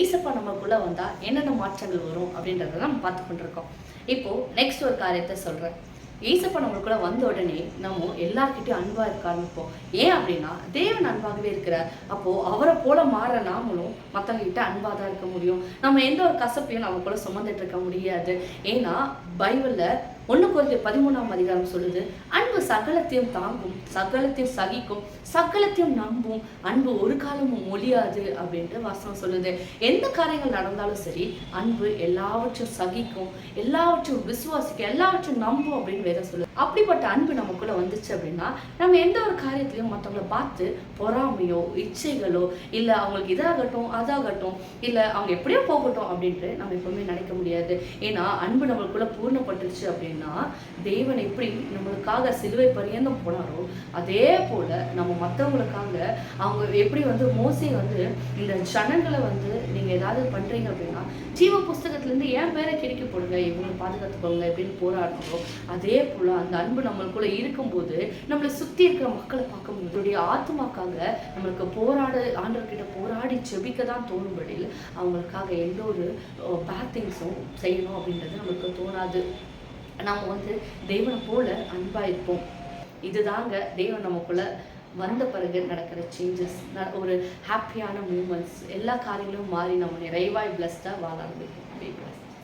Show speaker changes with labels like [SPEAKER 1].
[SPEAKER 1] ஏசப்பா நமக்குள்ள வந்தா என்னென்ன மாற்றங்கள் வரும் அப்படின்றத நம்ம பார்த்து கொண்டிருக்கோம். இப்போ நெக்ஸ்ட் ஒரு காரியத்தை சொல்றேன். ஏசப்பா நம்மளுக்குள்ள வந்த உடனே நம்ம எல்லார்கிட்டயும் அன்பா இருக்க ஆரம்பிப்போம். ஏன் அப்படின்னா தேவன் அன்பாகவே இருக்கிறார். அப்போ அவரை போல மாற நாமளும் மற்றவங்க கிட்ட அன்பா தான் இருக்க முடியும். நம்ம எந்த ஒரு கசப்பையும் நமக்குள்ள சுமந்துட்டு இருக்க முடியாது. ஏன்னா பைபிள்ல 1 கொரிந்தியர் 13 சொல்லுது, அன்பு சகலத்தையும் தாங்கும், சகலத்தையும் சகிக்கும், சகலத்தையும் நம்பும், அன்பு ஒரு காலமும் ஒழியாது அப்படின்ட்டு வசனம் சொல்லுது. எந்த காரியங்கள் நடந்தாலும் சரி, அன்பு எல்லாவற்றையும் சகிக்கும், எல்லாவற்றையும் விசுவாசிக்கும், எல்லாவற்றையும் நம்பும் அப்படின்னு வேதம் சொல்லுது. அப்படிப்பட்ட அன்பு நமக்குள்ள வந்துச்சு அப்படின்னா நம்ம எந்த ஒரு காரியத்திலையும் மற்றவங்களை பார்த்து பொறாமையோ இச்சைகளோ இல்லை அவங்களுக்கு இதாகட்டும் அதாகட்டும் இல்லை அவங்க எப்படியோ போகட்டும் அப்படின்ட்டு நம்ம எப்பவுமே நினைக்க முடியாது. ஏன்னா அன்பு நம்மளுக்குள்ள பூர்ணப்பட்டுருச்சு அப்படின்னா தேவன் எப்படி நம்மளுக்காக சிலுவை பரியந்தம் போனாரோ அதே போல நம்ம மற்றவங்களுக்காக அவங்க எப்படி மோசே இந்த ஜனங்களை நீங்க ஏதாவது பண்றீங்க அப்படின்னா ஜீவ புஸ்தகத்திலிருந்து என் பேரை கிடைக்க போடுங்க, இவங்களை பாதுகாத்துக்கோங்க அப்படின்னு போராடணும். அதே போல அந்த அன்பு நம்மளுக்குள்ள இருக்கும்போது நம்மளை சுத்தி இருக்கிற மக்களை பார்க்கும்போது ஆத்மாக்காக நம்மளுக்கு ஆண்டவர்கிட்ட போராடி ஜெபிக்க தான் தோணும்படியில் அவங்களுக்காக எந்த ஒரு பேட் திங்ஸும் செய்யணும் அப்படின்றது நம்மளுக்கு தோணாது. நம்ம தேவனை போல அன்பா இருப்போம். இதுதாங்க தேவன் நமக்குள்ள வந்த பிறகு நடக்கிற சேஞ்சஸ், ஒரு ஹாப்பியான மூமெண்ட்ஸ், எல்லா காரியங்களும் மாறி நம்ம நிறைவாய் பிளஸ்டாக வாழ ஆரம்பிக்கும்.